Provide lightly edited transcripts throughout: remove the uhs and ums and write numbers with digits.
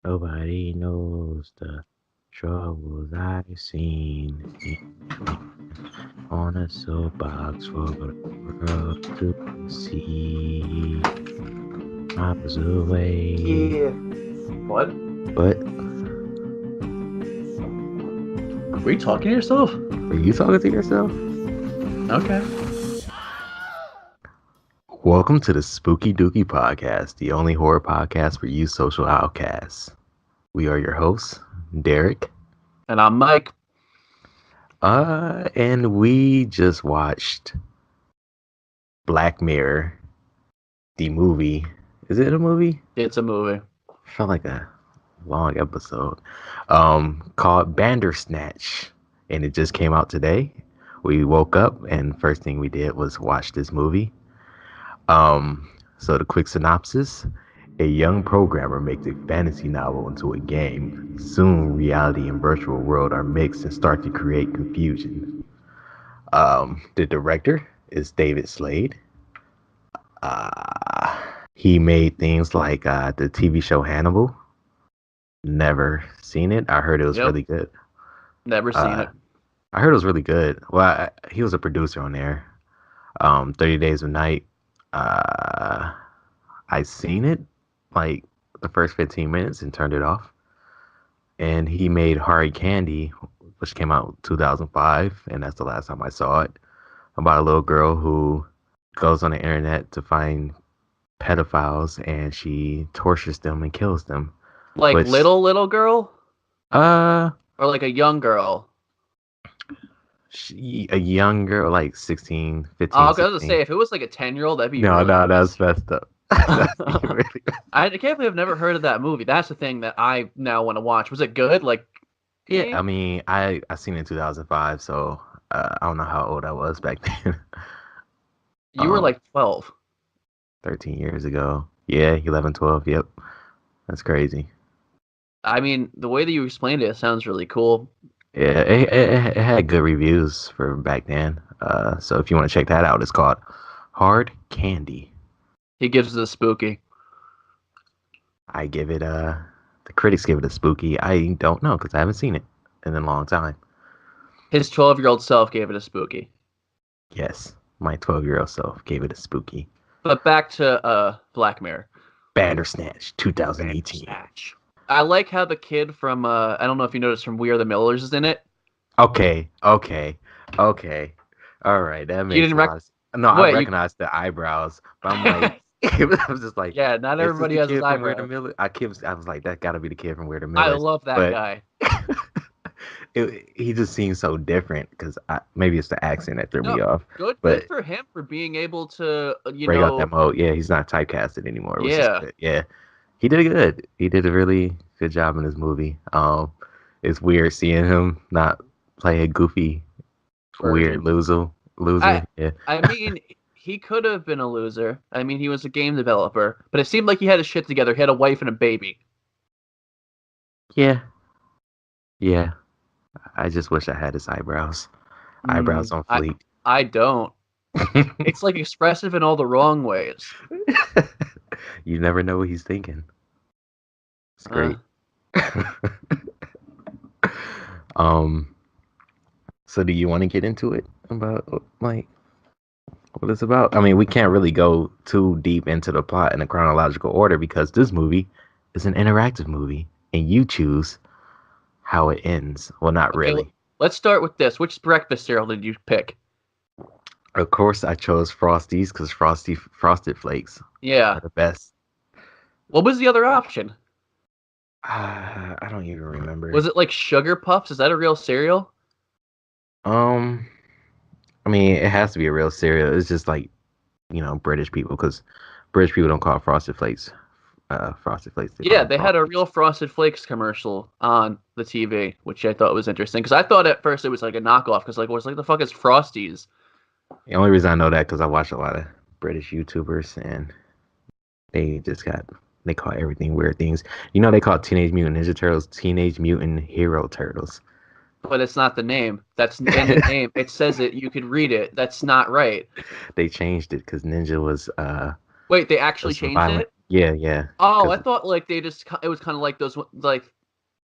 Nobody knows the troubles I've seen on a soapbox for the world to see. I was away, Yeah. What? but Were you talking to yourself? are you talking to yourself? Okay. Welcome to the Spooky Dooky Podcast, the only horror podcast for you social outcasts. We are your hosts, Derek. And I'm Mike. And we just watched Black Mirror, the movie. Is it a movie? It's a movie. Felt like a long episode. Called Bandersnatch, and it just came out today. We woke up, and first thing we did was watch this movie. So the quick synopsis: a young programmer makes a fantasy novel into a game. Soon, reality and virtual world are mixed and start to create confusion. The director is David Slade. Uh, he made things like the TV show Hannibal. Never seen it. I heard it was Yep. really good. Never seen it. I heard it was really good. Well, he was a producer on there. 30 Days of Night. I seen it like the first 15 minutes and turned it off. And he made Hard Candy, which came out in 2005, and that's the last time I saw it. About a little girl who goes on the internet to find pedophiles and she tortures them and kills them. Like Which, little girl? uh, Or like a young girl? a young girl, like 16, 15, Oh, I was gonna 16. say, if it was like a 10-year-old, that'd be No, really no, gross. that's messed up. That's really I can't believe I've never heard of that movie. That's the thing that I now want to watch. Was it good? Like, Yeah, I mean, I seen it in 2005, so I don't know how old I was back then. you were like 12. 13 years ago. Yeah, 11, 12. Yep. That's crazy. I mean, the way that you explained it sounds really cool. Yeah, it had good reviews for back then. So if you want to check that out, it's called Hard Candy. He gives it a spooky. I give it the critics give it a spooky. I don't know because I haven't seen it in a long time. His 12-year-old self gave it a spooky. Yes, my 12-year-old self gave it a spooky. But back to Black Mirror. Bandersnatch 2018. Bandersnatch. I like how the kid from I don't know if you noticed from We Are the Millers is in it. Okay. All right, that makes didn't a lot of sense. No, I Wait, recognize the eyebrows, but I'm like, I was just like, yeah, not is this everybody the has his kid from Where the eyebrows. Miller? I was like, that got to be the kid from Where the I Millers. love that But guy. he just seems so different because maybe it's the accent that threw No, me off. good But for him for being able to, break out that mode. Yeah, he's not typecasted anymore, which is yeah. good. Yeah, he did good. He did a really good job in this movie. It's weird seeing him not play a goofy, weird loser. Yeah. I mean, he could have been a loser. I mean, he was a game developer, but it seemed like he had his shit together. He had a wife and a baby. Yeah. Yeah. I just wish I had his eyebrows. Eyebrows on fleek. I don't. It's like expressive in all the wrong ways. You never know what he's thinking. It's great. So do you want to get into it about like what it's about? I mean, we can't really go too deep into the plot in a chronological order because this movie is an interactive movie and you choose how it ends. Well, not really. Let's start with this. Which breakfast cereal did you pick? Of course, I chose Frosties because Frosted Flakes are the best. What was the other option? I don't even remember. Was it like Sugar Puffs? Is that a real cereal? I mean, it has to be a real cereal. It's just like, British people, because British people don't call it Frosted Flakes. Frosted Flakes. Yeah, they had a real Frosted Flakes commercial on the TV, which I thought was interesting. Because I thought at first it was like a knockoff. Because what's the fuck is Frosties? The only reason I know that because I watch a lot of British YouTubers and they call everything weird things. They call Teenage Mutant Ninja Turtles Teenage Mutant Hero Turtles. But it's not the name. That's in the name. It says it. You could read it. That's not right. They changed it because Ninja was Wait, they actually changed violent. it? Yeah, yeah. Oh, I Because thought like they just it was kind of like those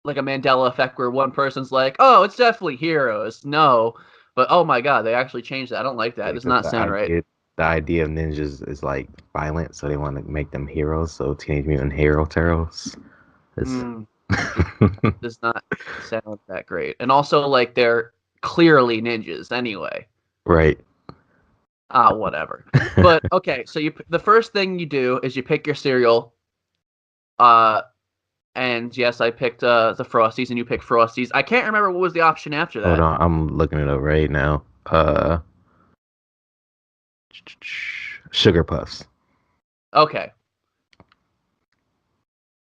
like a Mandela effect where one person's like, "Oh, it's definitely heroes." No, but oh my god, they actually changed that. I don't like that. It yeah, does 'cause not sound right. the idea of ninjas is like violent, so they want to make them heroes. So Teenage Mutant Hero Turtles is Mm, does not sound that great. And also, like they're clearly ninjas anyway. right. Ah, whatever. But okay, so the first thing you do is you pick your cereal. Uh, and yes, I picked the Frosties, and you picked Frosties. I can't remember what was the option after Hold that. on, I'm looking it up right now. Sugar Puffs. Okay,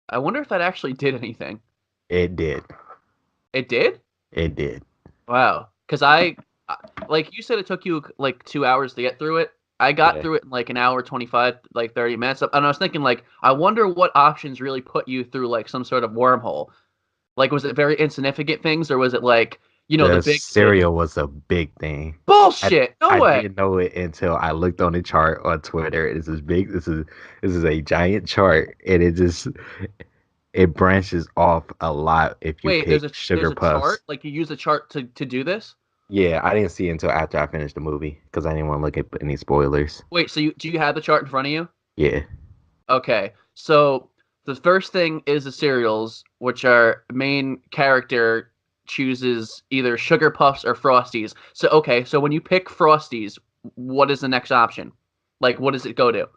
I wonder if that actually did anything. It did. It did? It did. Wow. Because like you said, it took you like 2 hours to get through it. I got Yeah. through it in like an hour, 25, like 30 minutes. And I was thinking, like, I wonder what options really put you through like some sort of wormhole. Like, was it very insignificant things or was it like, the The big things? cereal was a big thing. I Bullshit! No I way! didn't know it until I looked on the chart on Twitter. This is big. This is a giant chart, and it branches off a lot if you Wait, pick there's Sugar a chart? Puffs. Like, you use a chart to do this? Yeah, I didn't see it until after I finished the movie because I didn't want to look at any spoilers. Wait, so do you have the chart in front of you? Yeah. Okay, so the first thing is the cereals, which our main character chooses either Sugar Puffs or Frosties. So okay, so when you pick Frosties, what is the next option? Like, what does it go to?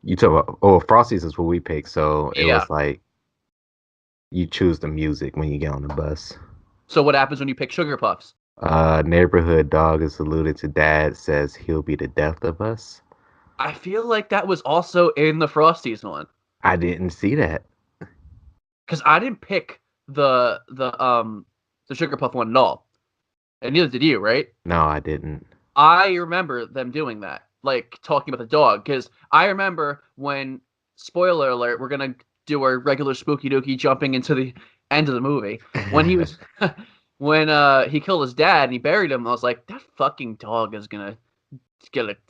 You talk about, oh, Frosties is what we picked, so it Yeah. was like you choose the music when you get on the bus. So what happens when you pick Sugar Puffs? Neighborhood dog is alluded to. Dad says he'll be the death of us. I feel like that was also in the Frosties one I didn't see that. because I didn't pick the Sugar Puff one at all, and neither did you, right? No, I didn't. I remember them doing that, like talking about the dog, because I remember when, spoiler alert, we're gonna do our regular spooky dooky jumping into the end of the movie. When he was, when he killed his dad and he buried him, I was like, that fucking dog is gonna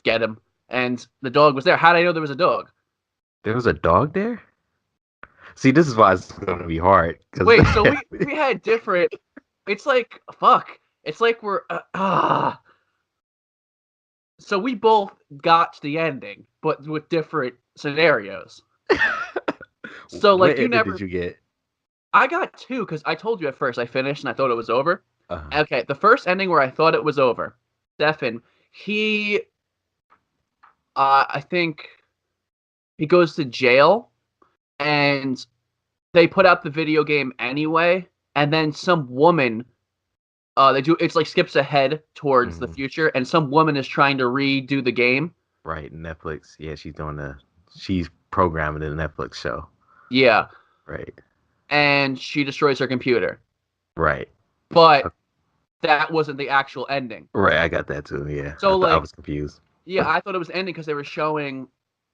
get him. And the dog was there. How did I know there was a dog? There was a dog there? See, this is why it's gonna be hard because Wait, so we had different. It's like fuck. It's like we're so we both got to the ending, but with different scenarios. So what like you ending did never you get? I got two because I told you at first I finished and I thought it was over. Uh, Okay, the first ending where I thought it was over, Stefan, he I think he goes to jail and they put out the video game anyway, and then some woman they do it's like skips ahead towards the mhm. future and some woman is trying to redo the game. Right, Netflix. Yeah, she's programming the Netflix show. Yeah, Right, and she destroys her computer. right, But that wasn't the actual ending. right. I got that too. Yeah, So I like was confused. yeah, I thought it was ending because they were showing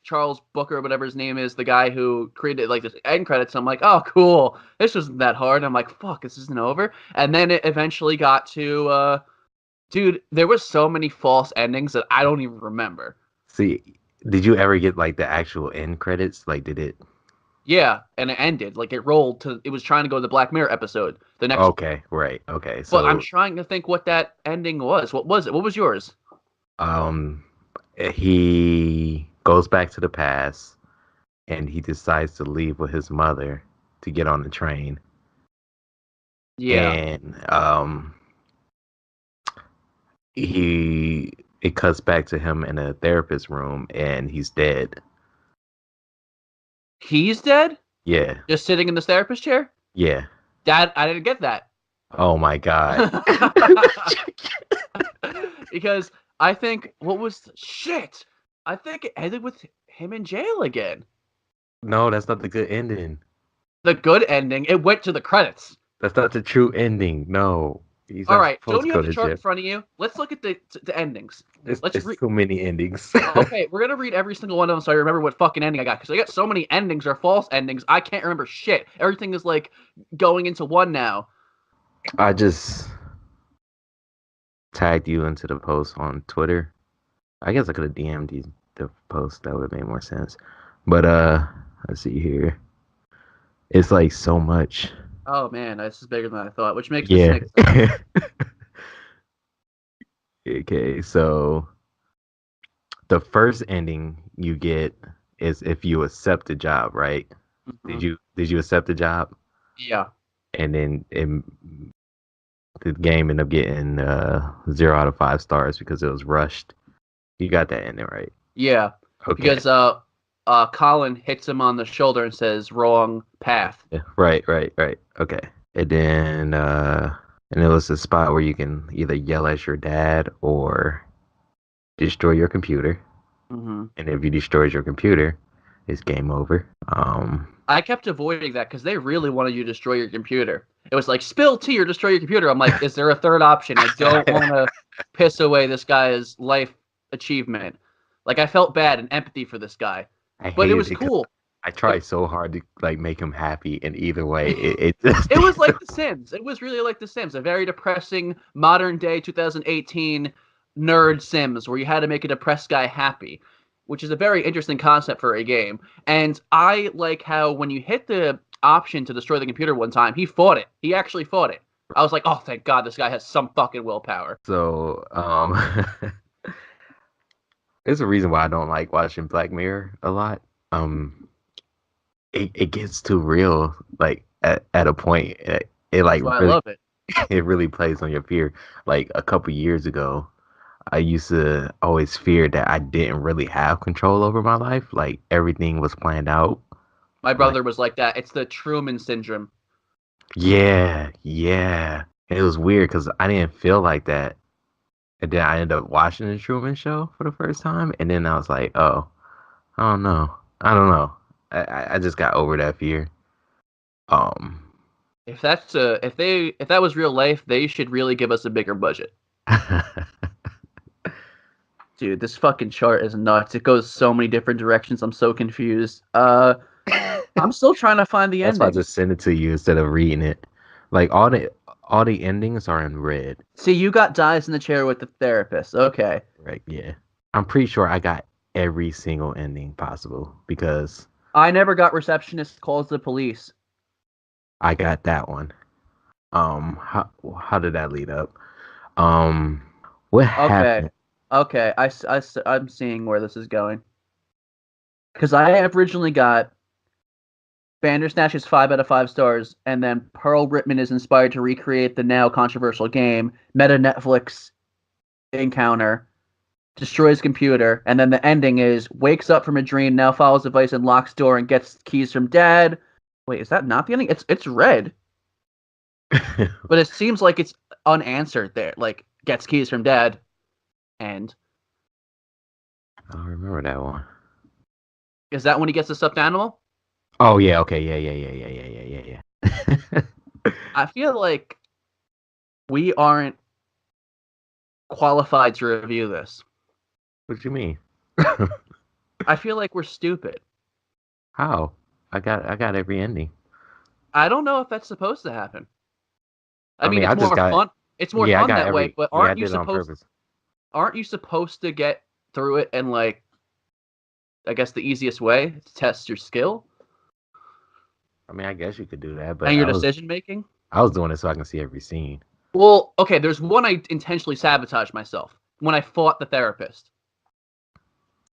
Charles Booker, whatever his name is, the guy who created like this end credits. I'm like, oh, cool. This wasn't that hard. I'm like, fuck, this isn't over. And then it eventually got to, dude, there was so many false endings that I don't even remember. See, did you ever get like the actual end credits? Like, did it? Yeah, and it ended like it rolled to. It was trying to go to the Black Mirror episode, the next one. Okay, right. Okay, But I'm so trying to think what that ending was. What was it? What was yours? um, he goes back to the past and he decides to leave with his mother to get on the train, Yeah, and he it cuts back to him in a therapist room and he's dead. he's dead, Yeah, just sitting in this therapist chair. yeah. Dad, I didn't get that. Oh my god. Because I think what was shit? I think it ended with him in jail again. No, that's not the good ending. The good ending, it went to the credits. That's not the true ending. No, he's All not right, supposed don't to you go have the to chart jail. in front of you? Let's look at the endings. It's, Let's it's read. too many endings. Okay, we're gonna read every single one of them so I remember what fucking ending I got because I got so many endings or false endings I can't remember shit. Everything is like going into one now. I just tagged you into the post on Twitter. I guess I could have DM'd you the post. That would have made more sense. But let's see here. It's like so much. Oh man, this is bigger than I thought, which makes this Yeah. make sense. Okay, so the first ending you get is if you accept the job, right? Hmm. Did you accept the job? Yeah, And then the game ended up getting 0 out of 5 stars because it was rushed. You got that ending right. yeah, Okay. because Colin hits him on the shoulder and says wrong path. Yeah, right, right, right. Okay. And then and it was a spot where you can either yell at your dad or destroy your computer. Hmm. And if you destroy your computer, it's game over. I kept avoiding that because they really wanted you to destroy your computer. It was like spill tea or destroy your computer. I'm like, is there a third option? I don't want to piss away this guy's life achievement. Like I felt bad and empathy for this guy, I but it hated was it because cool. I It, tried so hard to like make him happy, and either way, it just it was like The Sims. It was really like The Sims, a very depressing modern day 2018 nerd Sims where you had to make a depressed guy happy, which is a very interesting concept for a game. And I like how when you hit the option to destroy the computer one time, he fought it. He actually fought it. I was like, oh, thank God this guy has some fucking willpower. so there's a reason why I don't like watching Black Mirror a lot. Um, it gets too real, like at a point. It That's like why I really love it. it really plays on your fear. Like a couple years ago, I used to always fear that I didn't really have control over my life. Like everything was planned out. My Like brother was like that. It's the Truman syndrome. yeah, yeah. And it was weird because I didn't feel like that. And then I ended up watching the Truman Show for the first time, and then I was like, oh, I don't know. I don't know. I just got over that fear. Um, If that was real life, they should really give us a bigger budget. Dude, this fucking chart is nuts. It goes so many different directions. I'm so confused. I'm still trying to find the that's why I ending. just sent it to you instead of reading it. Like all the endings are in red. See, you got dies in the chair with the therapist. Okay. Right? Yeah. I'm pretty sure I got every single ending possible because I never got receptionist calls the police. I got that one. How did that lead up? Um, what Okay. happened? Okay. I'm seeing where this is going. Because I originally got Bandersnatch is 5 out of 5 stars, and then Pearl Rittman is inspired to recreate the now controversial game. Meta Netflix encounter destroys computer, and then the ending is wakes up from a dream, now follows advice and locks door and gets keys from dad. Wait, is that not the ending? It's red, but it seems like it's unanswered there. Like gets keys from dad, and I don't remember that one. is that when he gets the stuffed animal? Oh yeah, okay, yeah, yeah, yeah, yeah, yeah, yeah, yeah, yeah. I feel like we aren't qualified to review this. What do you mean? I feel like we're stupid. How? I got every ending. I don't know if that's supposed to happen. I I mean, mean, it's I just more got fun. It's more yeah, I fun got that way. every But yeah, I did it on purpose. aren't you supposed to get through it in like I guess the easiest way to test your skill I mean, I guess you could do that, and but your I was decision making? I was doing it so I can see every scene. Well, okay, there's one I intentionally sabotaged myself when I fought the therapist.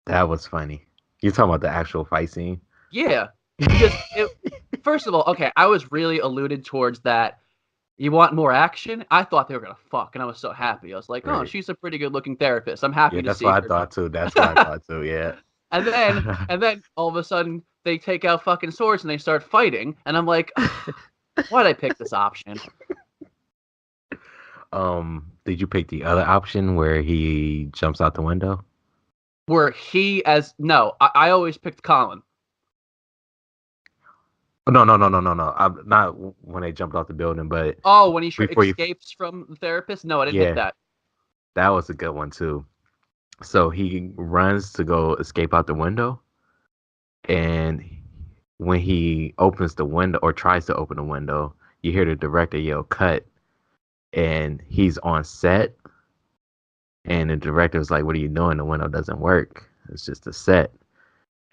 That was funny. You talking about the actual fight scene? Yeah, because first of all, okay, I was really alluded towards that. You want more action? I thought they were gonna fuck, and I was so happy. I was like, oh, Right. she's a pretty good looking therapist. I'm happy Yeah, to that's see what I her. thought too. That's what I thought too. Yeah. And then all of a sudden they take out fucking swords and they start fighting, and I'm like, why'd I pick this option? Did you pick the other option where he jumps out the window? Where he as no, I always picked Colin. Oh, no, no, no, no, no, no. I'm not when they jumped off the building, but Oh, when he before you, escapes from the therapist? No, I didn't pick yeah, that. that was a good one too. So he runs to go escape out the window, and when he opens the window or tries to open the window, you hear the director yell "cut," and he's on set, and the director was like, "What are you doing? The window doesn't work." It's just a set,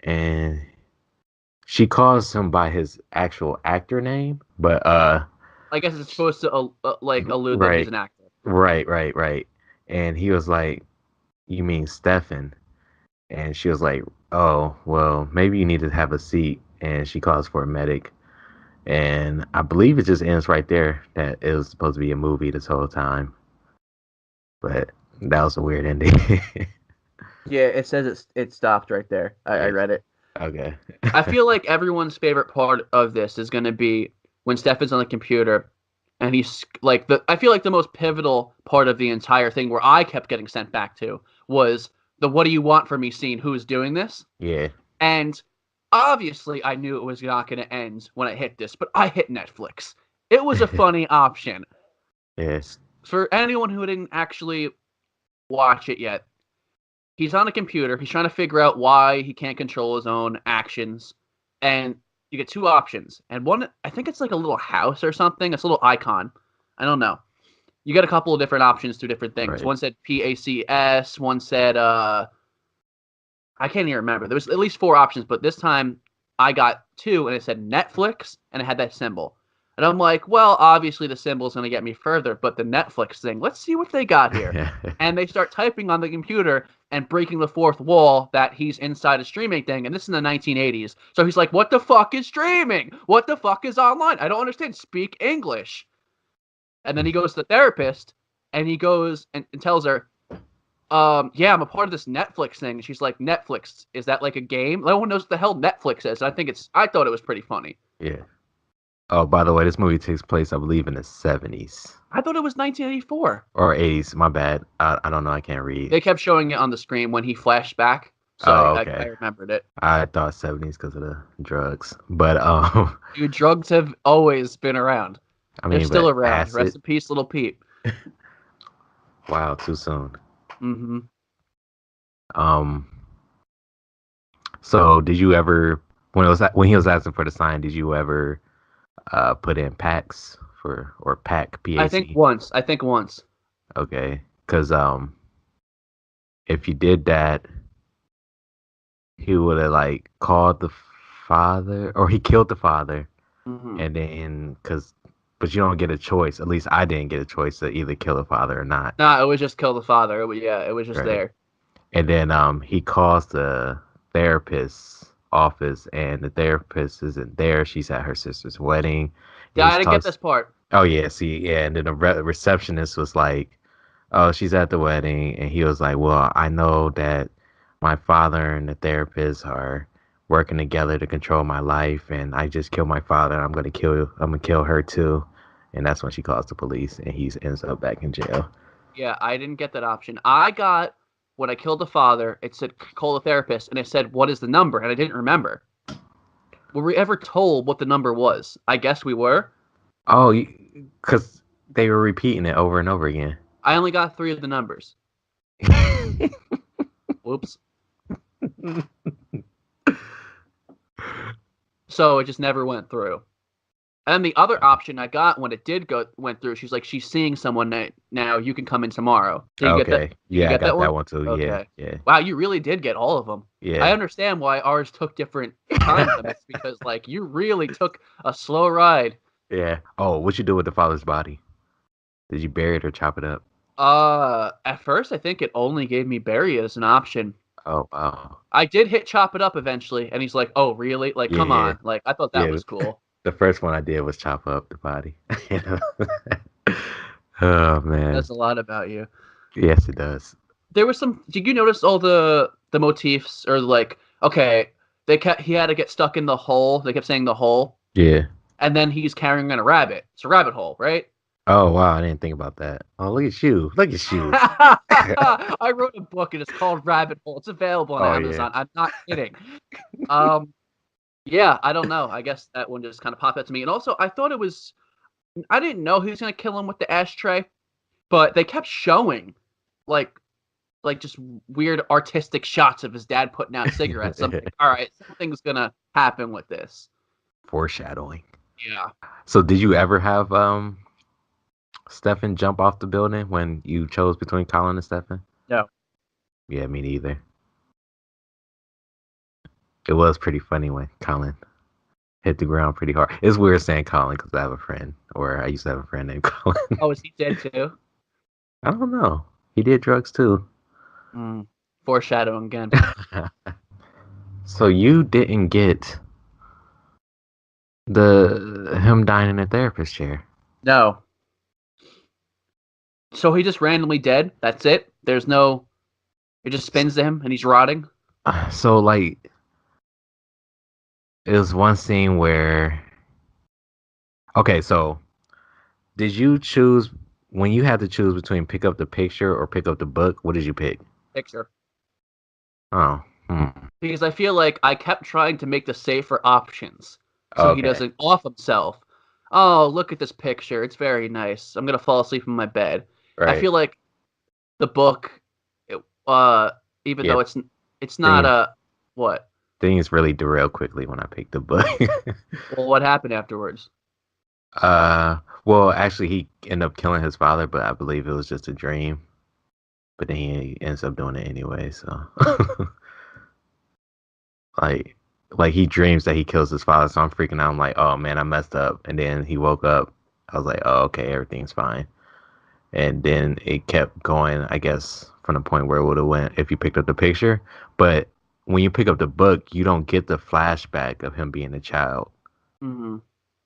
and she calls him by his actual actor name, but I guess it's supposed to like allude that he's right, an actor. right. And he was like, "You mean Stefan?" And she was like, "Oh, well, maybe you need to have a seat." And she calls for a medic. And I believe it just ends right there. That it was supposed to be a movie this whole time, but that was a weird ending. Yeah, it says it stopped right there. I Yes. read it. Okay. I feel like everyone's favorite part of this is going to be when Stefan's on the computer and he's like the I feel like the most pivotal part of the entire thing where I kept getting sent back to was the what do you want from me scene, who's doing this? Yeah. And obviously I knew it was not going to end when I hit this, but I hit Netflix. It was a funny option. Yeah. For anyone who didn't actually watch it yet, he's on a computer. He's trying to figure out why he can't control his own actions. And you get two options. And one, I think it's like a little house or something. It's a little icon. I don't know. You get a couple of different options through different things. Right. One said PACS. One said, I can't even remember. There was at least four options, but this time I got two, and it said Netflix, and it had that symbol. And I'm like, well, obviously the symbol is going to get me further, but the Netflix thing, let's see what they got here. And they start typing on the computer and breaking the fourth wall that he's inside a streaming thing, and this is in the 1980s. So he's like, what the fuck is streaming? What the fuck is online? I don't understand. Speak English. And then he goes to the therapist, and he goes and tells her, yeah, I'm a part of this Netflix thing. And she's like, Netflix, is that like a game? No one knows what the hell Netflix is. I thought it was pretty funny. Yeah. Oh, by the way, this movie takes place, I believe, in the 70s I thought it was 1984. or 80s. My bad. I don't know. I can't read. They kept showing it on the screen when he flashed back. So Oh, I okay. remembered it. I thought 70s because of the drugs, but Dude, drugs have always been around. I They're mean, still but around. acid. Rest in peace, little Pete. Wow, too soon. Mm-hmm. Um. So, did you ever when he was asking for the sign? Did you ever put in PAX for or PAC I think PAC? once. I think once. Okay, because if you did that, he would have like called the father, or he killed the father, Mm-hmm. and then but you don't get a choice. At least I didn't get a choice to either kill the father or not. Nah, it was just kill the father. It was just Right. there. And then he calls the therapist's office, and the therapist isn't there. She's at her sister's wedding. And Yeah, he I didn't get talks. this part. Oh yeah, see, yeah. And then the receptionist was like, "Oh, she's at the wedding," and he was like, "Well, I know that my father and the therapist are working together to control my life, and I just killed my father. And I'm gonna kill her too." And that's when she calls the police, and he ends up back in jail. Yeah, I didn't get that option. I got when I killed the father, it said call the therapist, and it said what is the number, and I didn't remember. Were we ever told what the number was? I guess we were. Oh, because they were repeating it over and over again. I only got three of the numbers. Whoops. So it just never went through. And the other option I got when it went through, she's like, she's seeing someone now. You can come in tomorrow. Did you get that? Okay. Did you Yeah, I get that got that one? one too. Yeah, Okay. yeah, Wow, you really did get all of them. I yeah. understand why ours took different time limits because, like, you really took a slow ride. Yeah. Oh, what you do with the father's body? Did you bury it or chop it up? At first, I think it only gave me bury it as an option. Oh, wow. I did hit chop it up eventually, and he's like, "Oh, really? Like, come Yeah, on!" Like, I thought that yeah. was cool. The first one I did was chop up the body. You know? Oh man. That's a lot about you. Yes, it does. There was some. Did you notice all the motifs or like? Okay, he had to get stuck in the hole. They kept saying the hole, Yeah. and then he's carrying on a rabbit. It's a rabbit hole, right? Oh wow, I didn't think about that. Oh, look at you. Look at you. I wrote a book and it's called Rabbit Hole. It's available on Oh yeah. Amazon. I'm not kidding. Um, yeah, I don't know. I guess that one just kind of popped out to me. And also, I thought it was. I didn't know he was gonna kill him with the ashtray, but they kept showing, like, just weird artistic shots of his dad putting out cigarettes. I'm like, all right, something's gonna happen with this. Foreshadowing. Yeah. So did you ever have Stefan jump off the building when you chose between Colin and Stefan? No. Yeah, me neither. It was pretty funny when Colin hit the ground pretty hard. It's weird saying Colin because I have a friend, or I used to have a friend named Colin. Oh, is he dead too? I don't know. He did drugs too. Mm, foreshadowing again. So you didn't get the him dying in a therapist chair. No. So he just randomly dead. That's it. There's no. It just spins to him and he's rotting. So like it was one scene where okay, so did you choose when you had to choose between pick up the picture or pick up the book? What did you pick? Picture. Oh, hmm. Because I feel like I kept trying to make the safer options so he Okay, doesn't off himself. Oh, look at this picture. It's very nice. I'm gonna fall asleep in my bed. I right. feel like the book, it, uh, even Yeah, though it's not things a what? things really derailed quickly when I picked the book. Well, what happened afterwards? Well, actually, he ended up killing his father, but I believe it was just a dream. But then he ends up doing it anyway. So, like, like he dreams that he kills his father. So I'm freaking out. I'm like, oh man, I messed up. And then he woke up. I was like, oh okay, everything's fine. And then it kept going. I guess from the point where it would have went if you picked up the picture. But when you pick up the book, you don't get the flashback of him being a child Hmm.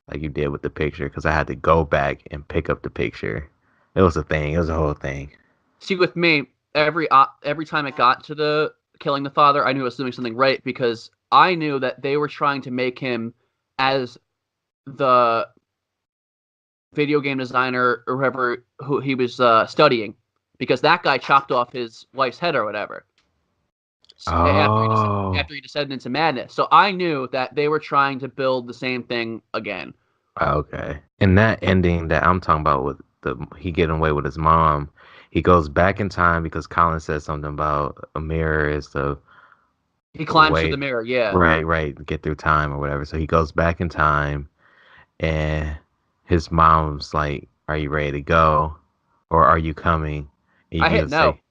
like you did with the picture because I had to go back and pick up the picture. It was a thing. It was a whole thing. See, with me, every time it got to the killing the father, I knew I was doing something right because I knew that they were trying to make him as the video game designer or whoever who he was studying, because that guy chopped off his wife's head or whatever Oh, after he descended into madness. So I knew that they were trying to build the same thing again. okay. And that ending that I'm talking about with the he getting away with his mom, he goes back in time because Colin said something about a mirror is the He climbs through the way, mirror, yeah. right, right, get through time or whatever. So he goes back in time, and his mom's like, "Are you ready to go, or are you coming?" And you I can hit just no. say,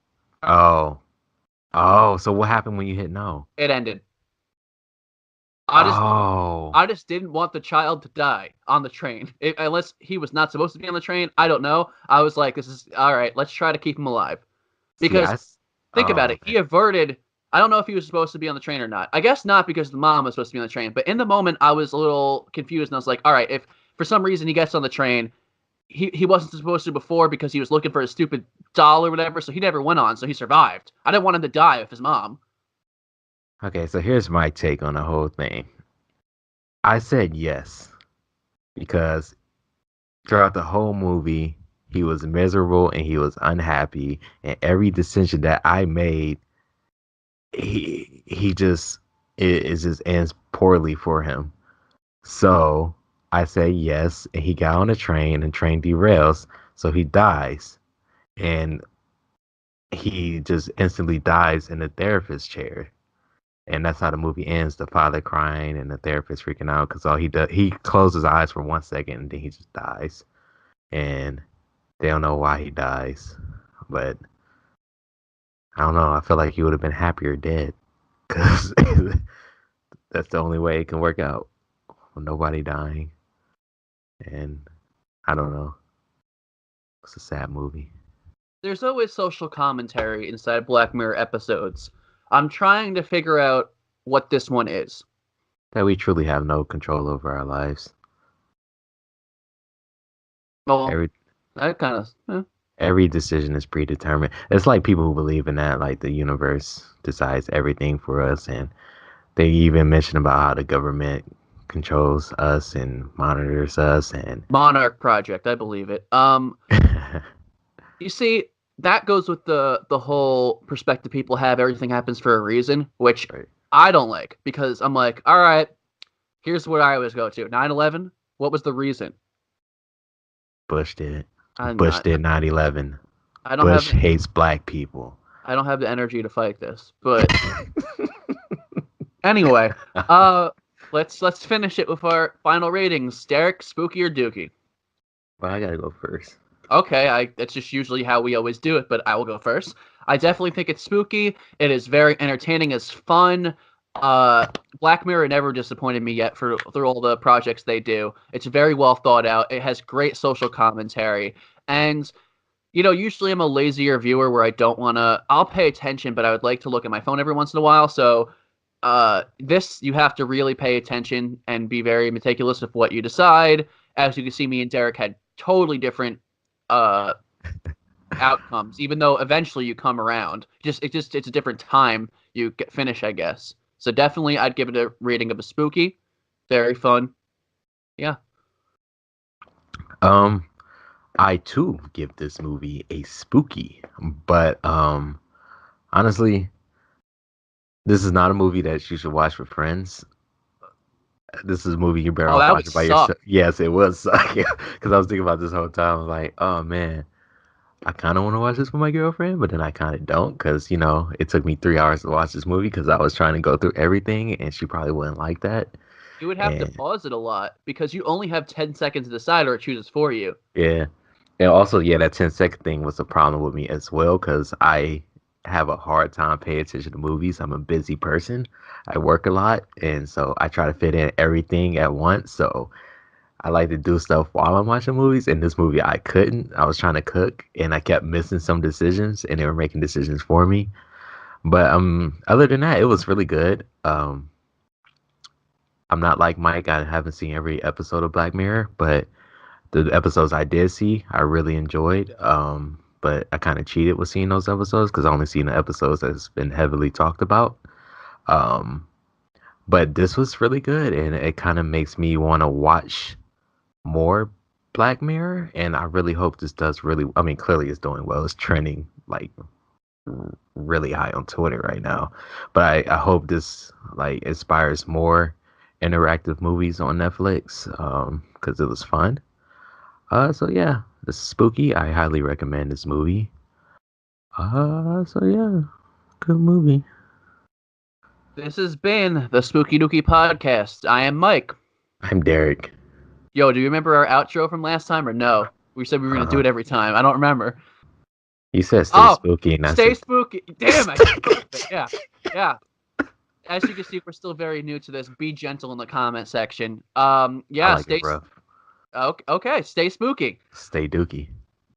"Oh, oh." So what happened when you hit no? It ended. I just Oh, I just didn't want the child to die on the train. Unless he was not supposed to be on the train, I don't know. I was like, this is all right. Let's try to keep him alive. see, Because think about oh it. man, He averted. I don't know if he was supposed to be on the train or not. I guess not because the mom was supposed to be on the train. But in the moment, I was a little confused, and I was like, all right, if for some reason he gets on the train, he wasn't supposed to before because he was looking for a stupid doll or whatever, so he never went on, so he survived. I didn't want him to die with his mom. okay. So here's my take on the whole thing. I said yes because throughout the whole movie, he was miserable and he was unhappy, and every decision that I made, he just it just ends poorly for him. So I say yes, and he got on a train, and train derails, so he dies, and he just instantly dies in the therapist chair. And that's how the movie ends. The father crying and the therapist freaking out because all he does, he closes his eyes for 1 second and then he just dies. And they don't know why he dies. But I don't know. I feel like he would have been happier dead because that's the only way it can work out with nobody dying. And I don't know. It's a sad movie There's always social commentary inside Black Mirror episodes. I'm trying to figure out what this one is. that we truly have no control over our lives. Well, Every that kind of. every decision is predetermined. It's like people who believe in that, like the universe decides everything for us, and they even mention about how the government controls us and monitors us, and Monarch Project, I believe it. You see, that goes with the whole perspective people have. Everything happens for a reason, which right. I don't like because I'm like, all right, here's what I always go to 9/11. What was the reason? Bush did. I'm Bush not. did 9/11. I don't have Bush the hates black people. I don't have the energy to fight this. But anyway, uh, let's finish it with our final ratings. Derek, spooky or dooky? Well, I gotta go first. Okay, that's just usually how we always do it, but I will go first. I definitely think it's spooky. It is very entertaining. It's fun. Black Mirror never disappointed me yet through all the projects they do. It's very well thought out. It has great social commentary. And, usually I'm a lazier viewer where I don't want to, I'll pay attention, but I would like to look at my phone every once in a while. So, this, you have to really pay attention and be very meticulous of what you decide. As you can see, me and Derek had totally different, uh, outcomes, even though eventually you come around. It's a different time you finish, I guess. So definitely, I'd give it a rating of a spooky. Very fun. Yeah. Um, I too give this movie a spooky, but honestly, this is not a movie that you should watch with friends. This is a movie you better Oh, off that would watching by suck. yourself. Yes, it was because I was thinking about this whole time. I was like, oh man, I kind of want to watch this with my girlfriend, but then I kind of don't because it took me 3 hours to watch this movie because I was trying to go through everything, and she probably wouldn't like that. You would have to And pause it a lot because you only have 10 seconds to decide, or it chooses for you. yeah, and also yeah, that 10-second thing was a problem with me as well because I have a hard time paying attention to movies. I'm a busy person. I work a lot, and so I try to fit in everything at once. So I like to do stuff while I'm watching movies. In this movie, I couldn't. I was trying to cook, and I kept missing some decisions, and they were making decisions for me. But other than that, it was really good. I'm not like Mike. I haven't seen every episode of Black Mirror, but the episodes I did see, I really enjoyed. But I kind of cheated with seeing those episodes because I only seen the episodes that's been heavily talked about. Um, but this was really good, and it kind of makes me want to watch more Black Mirror, and I really hope this does really. I mean, clearly it's doing well. It's trending like really high on Twitter right now, but I hope this like inspires more interactive movies on Netflix because it was fun. So yeah, this is spooky. I highly recommend this movie. So yeah, good movie. This has been the Spooky Dooky Podcast. I am Mike. I'm Derek. Yo, do you remember our outro from last time or no? We said we were going to do Uh, it every time. I don't remember. you said stay Oh, spooky, and I stay said spooky. Damn, I just thought of it. Yeah. Yeah. As you can see, we're still very new to this. Be gentle in the comment section. I Yeah, like it rough. okay, stay spooky. Stay dookie.